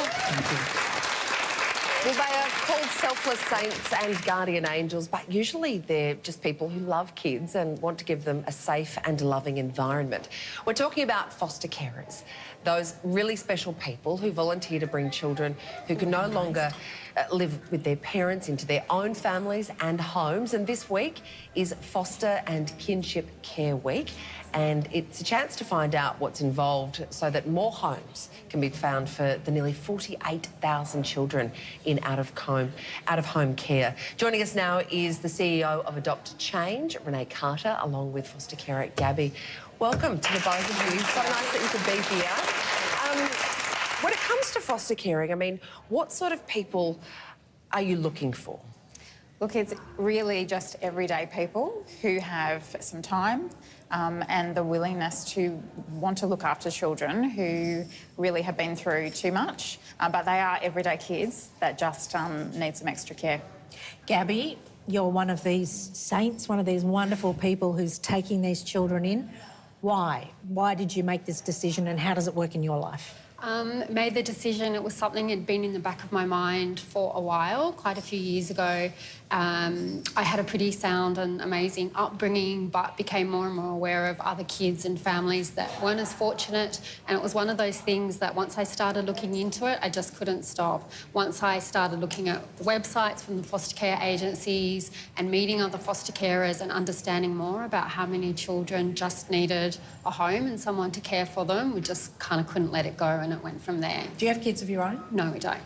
Thank you. Well, they are called selfless saints and guardian angels, but usually they're just people who love kids and want to give them a safe and loving environment. We're talking about foster carers, those really special people who volunteer to bring children who can no longer live with their parents into their own families and homes. And this week is Foster and Kinship Care Week, and it's a chance to find out what's involved so that more homes can be found for the nearly 48,000 children in out-of-home care. Joining us now is the CEO of Adopt Change, Renee Carter, along with foster carer Gabby. Welcome to the both of you. So nice that you could be here. When it comes to foster caring, I mean, what sort of people are you looking for? Look, it's really just everyday people who have some time and the willingness to want to look after children who really have been through too much, but they are everyday kids that just need some extra care. Gabby, you're one of these saints, one of these wonderful people who's taking these children in. Why? Why did you make this decision and how does it work in your life? Made the decision. It was something that had been in the back of my mind for a while, quite a few years ago. I had a pretty sound and amazing upbringing, but became more and more aware of other kids and families that weren't as fortunate. And it was one of those things that once I started looking into it, I just couldn't stop. Once I started looking at the websites from the foster care agencies and meeting other foster carers and understanding more about how many children just needed a home and someone to care for them, we just kind of couldn't let it go, and it went from there. Do you have kids of your own? No, we don't.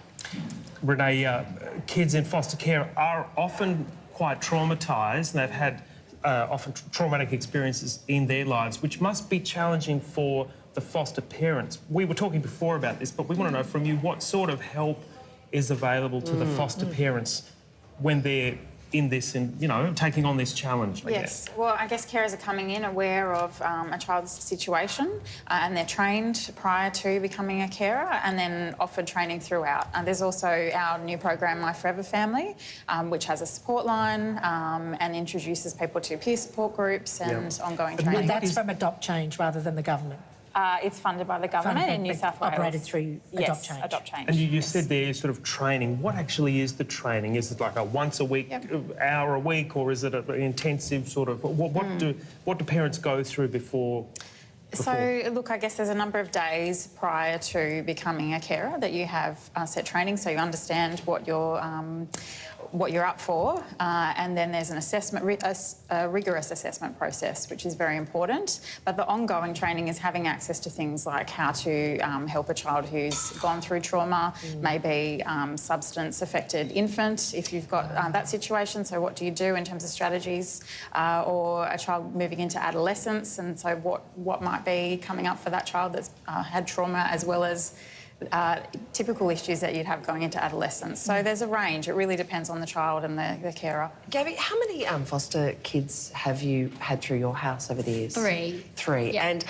Renee, kids in foster care are often quite traumatised, and they've had often traumatic experiences in their lives, which must be challenging for the foster parents. We were talking before about this, but we want to know from you what sort of help is available to the foster parents when they're in this and, you know, taking on this challenge, I guess. Well, I guess carers are coming in aware of a child's situation and they're trained prior to becoming a carer and then offered training throughout. And there's also our new program, My Forever Family, which has a support line and introduces people to peer support groups and ongoing training. But that's from Adopt Change rather than the government? It's funded by the government in New South Wales. Operated through Adopt Change. Yes, Adopt Change. And you said there sort of training. What actually is the training? Is it like a once a week, hour a week, or is it an intensive sort of... What do parents go through before? So, look, I guess there's a number of days prior to becoming a carer that you have set training, so you understand what you're up for, and then there's an assessment, a rigorous assessment process, which is very important. But the ongoing training is having access to things like how to help a child who's gone through trauma, maybe substance-affected infant, if you've got that situation. So what do you do in terms of strategies? Or a child moving into adolescence, and so what might be coming up for that child that's had trauma, as well as typical issues that you'd have going into adolescence. So there's a range. It really depends on the child and the carer. Gabby, how many foster kids have you had through your house over the years? Three. Yeah. And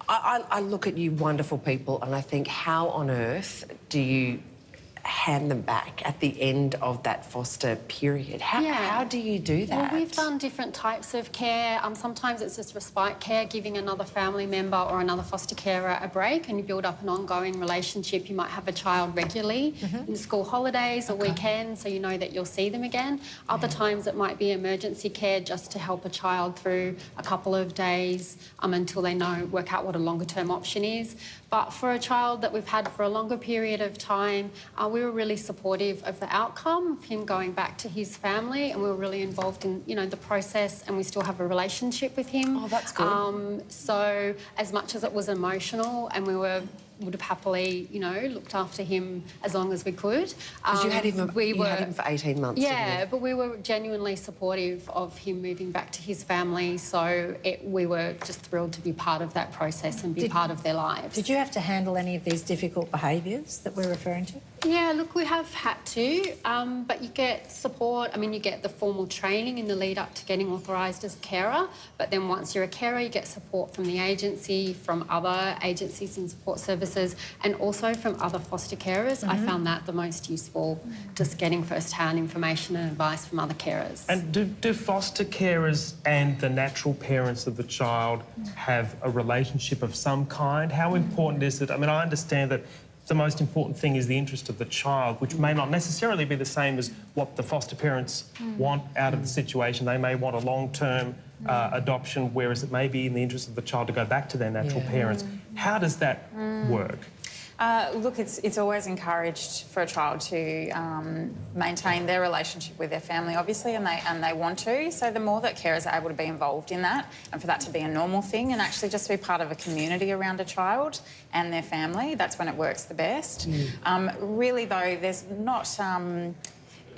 I look at you wonderful people and I think, how on earth do you hand them back at the end of that foster period? How do you do that? Well, we've done different types of care. Sometimes it's just respite care, giving another family member or another foster carer a break, and you build up an ongoing relationship. You might have a child regularly in school holidays or weekends, so you know that you'll see them again. Other times it might be emergency care, just to help a child through a couple of days until they work out what a longer-term option is. But for a child that we've had for a longer period of time, we were really supportive of the outcome of him going back to his family, and we were really involved in, the process, and we still have a relationship with him. Oh, that's good. So as much as it was emotional, and we would have happily, looked after him as long as we could. Because you had him for 18 months, yeah, didn't you? but we were genuinely supportive of him moving back to his family, so we were just thrilled to be part of that process and be part of their lives. Did you have to handle any of these difficult behaviours that we're referring to? Yeah, look, we have had to, but you get support. I mean, you get the formal training in the lead up to getting authorised as a carer, but then once you're a carer, you get support from the agency, from other agencies and support services, and also from other foster carers. I found that the most useful, just getting first-hand information and advice from other carers. And do foster carers and the natural parents of the child have a relationship of some kind? How important is it? I mean, I understand that the most important thing is the interest of the child, which may not necessarily be the same as what the foster parents want out of the situation. They may want a long-term adoption, whereas it may be in the interest of the child to go back to their natural parents. How does that work? Look, it's always encouraged for a child to maintain their relationship with their family, obviously, and they want to. So the more that carers are able to be involved in that, and for that to be a normal thing, and actually just be part of a community around a child and their family, that's when it works the best. Really, though, there's not.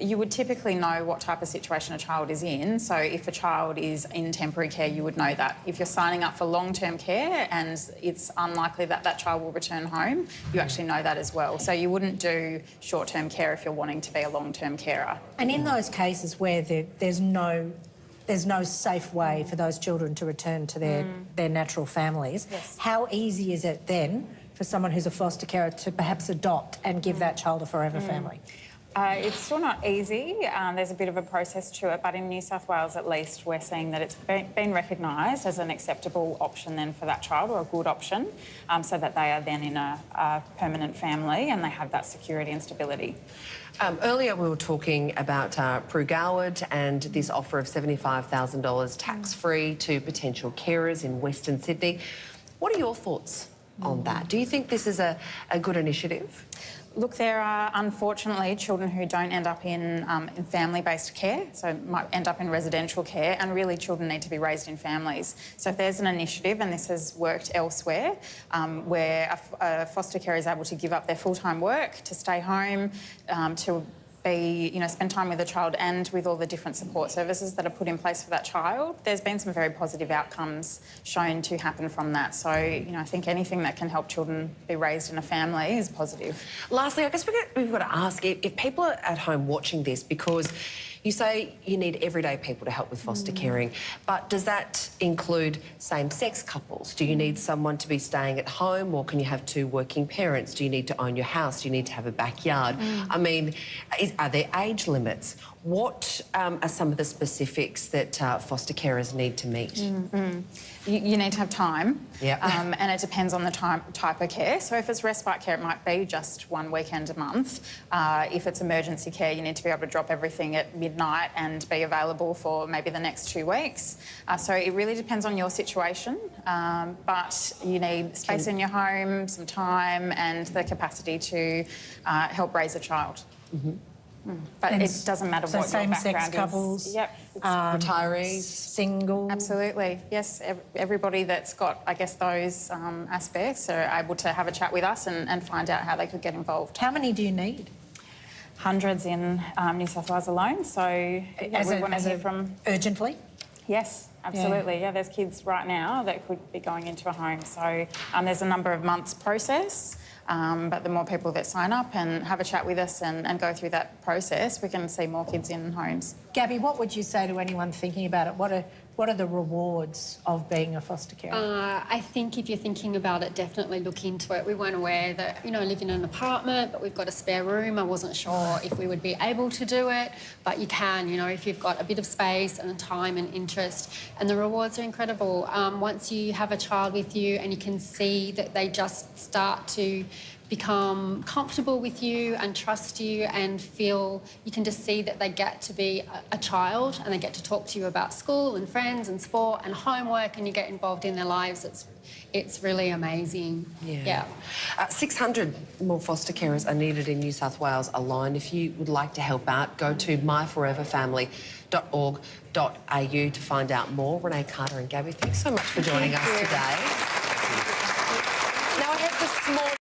You would typically know what type of situation a child is in. So if a child is in temporary care, you would know that. If you're signing up for long-term care and it's unlikely that that child will return home, you actually know that as well. So you wouldn't do short-term care if you're wanting to be a long-term carer. And in those cases where there's no safe way for those children to return to their natural families, how easy is it then for someone who's a foster carer to perhaps adopt and give that child a forever family? It's still not easy. There's a bit of a process to it, but in New South Wales at least we're seeing that it's been recognised as an acceptable option then for that child, or a good option, so that they are then in a permanent family and they have that security and stability. Earlier we were talking about Prue Garwood and this offer of $75,000 tax-free to potential carers in Western Sydney. What are your thoughts on that? Do you think this is a good initiative? Look, there are unfortunately children who don't end up in family-based care, so might end up in residential care, and really children need to be raised in families. So if there's an initiative, and this has worked elsewhere, where a foster carer is able to give up their full-time work to stay home, to spend time with the child and with all the different support services that are put in place for that child, there's been some very positive outcomes shown to happen from that. So, I think anything that can help children be raised in a family is positive. Lastly, I guess we've got to ask, if people are at home watching this, because you say you need everyday people to help with foster caring, but does that include same-sex couples? Do you need someone to be staying at home, or can you have two working parents? Do you need to own your house? Do you need to have a backyard? I mean, are there age limits? What are some of the specifics that foster carers need to meet? You need to have time, Yep. And it depends on the type of care. So if it's respite care, it might be just one weekend a month. If it's emergency care, you need to be able to drop everything at midnight and be available for maybe the next 2 weeks. So it really depends on your situation, but you need space in your home, some time, and the capacity to help raise a child. But And it doesn't matter so what your same-sex background couples, is. Yep. Retirees? Single? Absolutely, yes. Everybody that's got, I guess, those aspects are able to have a chat with us and find out how they could get involved. How many do you need? Hundreds in New South Wales alone, so we want to hear from... Urgently? Yes, absolutely. Yeah, there's kids right now that could be going into a home. So there's a number of months process, but the more people that sign up and have a chat with us and go through that process, we can see more kids in homes. Gabby, what would you say to anyone thinking about it? What are the rewards of being a foster carer? I think if you're thinking about it, definitely look into it. We weren't aware that, I live in an apartment, but we've got a spare room. I wasn't sure if we would be able to do it, but you can, if you've got a bit of space and time and interest. And the rewards are incredible. Once you have a child with you and you can see that they just start to become comfortable with you and trust you and feel, you can just see that they get to be a child and they get to talk to you about school and friends and sport and homework, and you get involved in their lives. It's really amazing. Yeah. 600 more foster carers are needed in New South Wales alone. If you would like to help out, go to myforeverfamily.org.au to find out more. Renee, Carter and Gabby, thanks so much for joining us today. Now I have the small